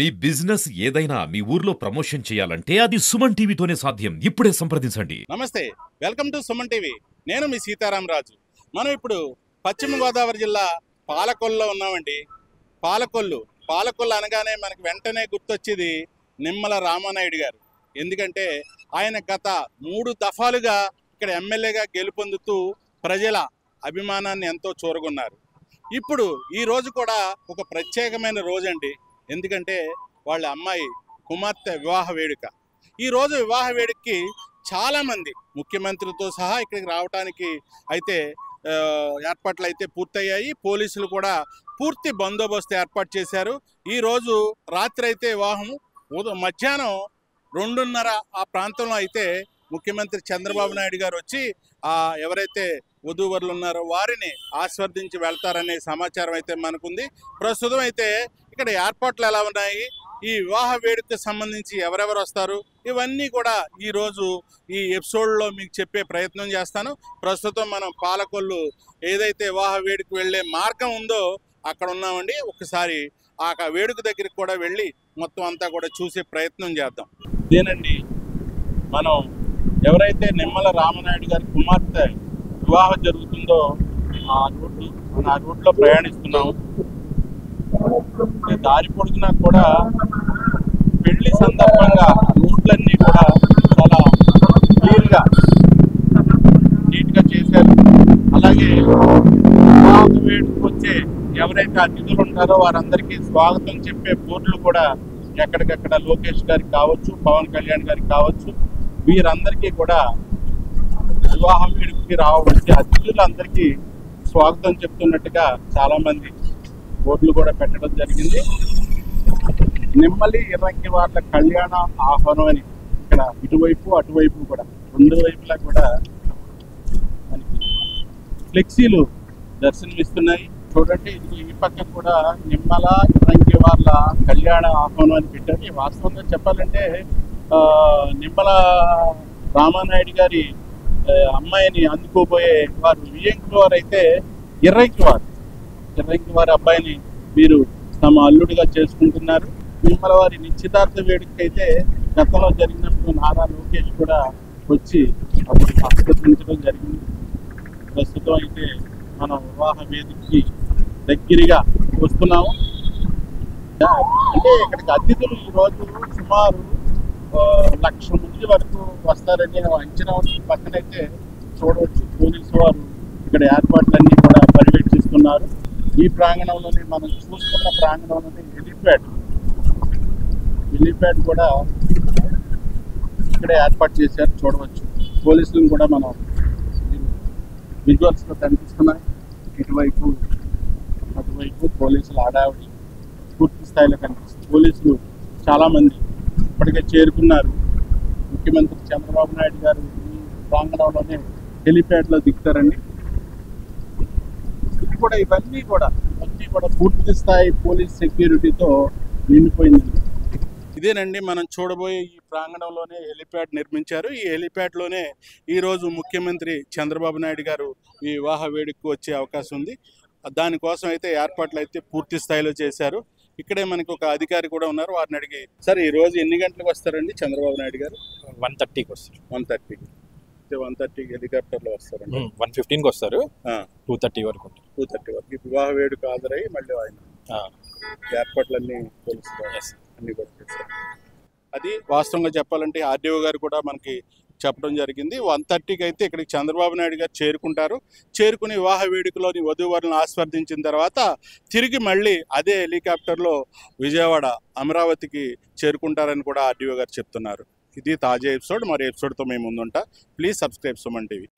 మీ business ఏదైనా మీ ఊర్లో promotion చేయాలంటే అది సుమన్ టీవీతోనే సాధ్యం. ఇప్పుడే సంప్రదించండి. నమస్తే, వెల్కమ్ టు సుమన్ టీవీ. నేను మీ సీతారాం రాజు. మనం ఇప్పుడు పశ్చిమ గోదావరి జిల్లా పాలకొల్లులో ఉన్నామండి. పాలకొల్లు అనగానే మనకి వెంటనే గుర్తొచ్చేది నిమ్మల రామానాయుడు గారు. ఎందుకంటే ఆయన గత 3 దఫాలుగా ఇక్కడ ఎమ్మెల్యేగా గెలుపొందుతూ ప్రజల అభిమానాన్ని ఎంతో చూరగొన్నారు. ఇప్పుడు ఈ రోజు కూడా ఒక ప్రత్యేకమైన రోజండి. ఎందుకంటే వాళ్ళ అమ్మాయి కుమార్తె వివాహ వేడుక. ఈరోజు వివాహ వేడుకకి చాలామంది ముఖ్యమంత్రితో సహా ఇక్కడికి రావడానికి అయితే ఏర్పాట్లు అయితే పూర్తయ్యాయి. పోలీసులు కూడా పూర్తి బందోబస్తు ఏర్పాటు చేశారు. ఈరోజు రాత్రి అయితే వివాహం మధ్యాహ్నం 2:30 ఆ ప్రాంతంలో అయితే ముఖ్యమంత్రి చంద్రబాబు నాయుడు గారు వచ్చి ఎవరైతే వధూవరులు ఉన్నారో వారిని ఆస్వాదించి వెళ్తారనే సమాచారం అయితే మనకుంది. ప్రస్తుతం అయితే ఇక్కడ ఏర్పాట్లు ఎలా ఉన్నాయి, ఈ వివాహ వేడుకకు సంబంధించి ఎవరెవరు వస్తారు, ఇవన్నీ కూడా ఈరోజు ఈ ఎపిసోడ్లో మీకు చెప్పే ప్రయత్నం చేస్తాను. ప్రస్తుతం మనం పాలకొల్లు ఏదైతే వివాహ వేడుక వెళ్ళే మార్గం ఉందో అక్కడ ఉన్నామండి. ఒకసారి ఆ వేడుక దగ్గరికి కూడా వెళ్ళి మొత్తం అంతా కూడా చూసే ప్రయత్నం చేద్దాం. ఇదేనండి మనం ఎవరైతే నిమ్మల రామానాయుడు గారి కుమార్తె వివాహం జరుగుతుందో ఆ రూట్లో ప్రయాణిస్తున్నాము. దారి పొడుగునా కూడా పెళ్లి సందర్భంగా రూట్లన్నీ కూడా చాలా క్లియర్గా నీట్గా చేశారు. అలాగే వివాహ వేడుకకు వచ్చే ఎవరైతే అతిథులు ఉంటారో వారందరికీ స్వాగతం చెప్పే బోర్డులు కూడా ఎక్కడికక్కడ లోకేష్ గారికి కావచ్చు, పవన్ కళ్యాణ్ గారికి కావచ్చు, వీరందరికీ కూడా వివాహ వేడుకకి వచ్చే అతిథులందరికీ స్వాగతం చెప్తున్నట్టుగా చాలామంది బోర్డులు కూడా పెట్టడం జరిగింది. నిమ్మలి ఇర్రంకి వాళ్ళ కళ్యాణ ఆహ్వానం అని ఇక్కడ ఇటువైపు అటువైపు కూడా 2 వైపులా కూడా మనకి ఫ్లెక్సీలు దర్శనమిస్తున్నాయి. చూడండి, ఈ పక్క కూడా నిమ్మల ఇర్రంకి వాళ్ళ కళ్యాణ ఆహ్వానం అని పెట్టారు. వాస్తవంగా చెప్పాలంటే నిమ్మల రామానాయుడు గారి అమ్మాయిని అందుకోబోయే వారు వియ్యంకి వారు అయితే ఇర్రంకి వారి అబ్బాయిని వీరు తమ అల్లుడిగా చేసుకుంటున్నారు. నిమ్మల వారి నిశ్చితార్థ వేడుక అయితే గతంలో జరిగినప్పుడు నారా లోకేష్ కూడా వచ్చి అప్పుడు ఆస్వాదించడం జరిగింది. ప్రస్తుతం అయితే మనం వివాహ వేదికకి దగ్గరగా వస్తున్నాము. అంటే ఇక్కడికి అతిథులు ఈరోజు సుమారు 1,00,000 మంది వరకు వస్తారని అంచనా పక్కనైతే చూడవచ్చు. పోలీసు వారు ఇక్కడ ఏర్పాట్లన్నీ కూడా పర్యవేక్షిస్తున్నారు. ఈ ప్రాంగణంలోనే మనం చూస్తున్న ప్రాంగణంలోనే హెలిప్యాడ్ కూడా ఇక్కడే ఏర్పాటు చేశారు, చూడవచ్చు. పోలీసులను కూడా మనం విజువల్స్లో కనిపిస్తున్నాయి. ఇటువైపు అటువైపు పోలీసులు హడావిడి పూర్తి స్థాయిలో కనిపిస్తుంది. పోలీసులు చాలామంది ఇప్పటికే చేరుకున్నారు. ముఖ్యమంత్రి చంద్రబాబు నాయుడు గారు ఈ ప్రాంగణంలోనే హెలిప్యాడ్లో దిగుతారండి. ఇవన్నీ కూడా పూర్తి స్థాయి పోలీస్ సెక్యూరిటీతో నిండిపోయిందండి. ఇదేనండి మనం చూడబోయే ఈ ప్రాంగణంలోనే హెలిప్యాడ్ నిర్మించారు. ఈ హెలిప్యాడ్లోనే ఈరోజు ముఖ్యమంత్రి చంద్రబాబు నాయుడు గారు ఈ వివాహ వేడుకకు వచ్చే అవకాశం ఉంది. దానికోసం అయితే ఏర్పాట్లు అయితే పూర్తి స్థాయిలో చేశారు. ఇక్కడే మనకు ఒక అధికారి కూడా ఉన్నారు. వారిని అడిగి, సార్ ఈ రోజు ఎన్ని గంటలకు వస్తారండి చంద్రబాబు నాయుడు గారు? 1:30కి వస్తారు. 1:30 హెలికాప్టర్లో వస్తారండి. 1:15కి వస్తారు. 2:30 వరకు ఉంటారు. 2:30 వరకు వివాహ వేడుక హాజరై మళ్ళీ ఆయన ఏర్పాట్లన్నీ తెలుసు అన్ని కూడా చేస్తారు. అది వాస్తవంగా చెప్పాలంటే ఆర్డీఓ గారు కూడా మనకి చెప్పడం జరిగింది. 1:30కి అయితే ఇక్కడికి చంద్రబాబు నాయుడు గారు చేరుకుని వివాహ వేడుకలోని వధూవరులను ఆస్వాదించిన తర్వాత తిరిగి మళ్ళీ అదే హెలికాప్టర్లో విజయవాడ అమరావతికి చేరుకుంటారని కూడా ఆర్డీఓ గారు చెప్తున్నారు. ఇది తాజా ఎపిసోడ్. మరి ఎపిసోడ్తో మేము ముందుంటా. Please subscribe Suman TV.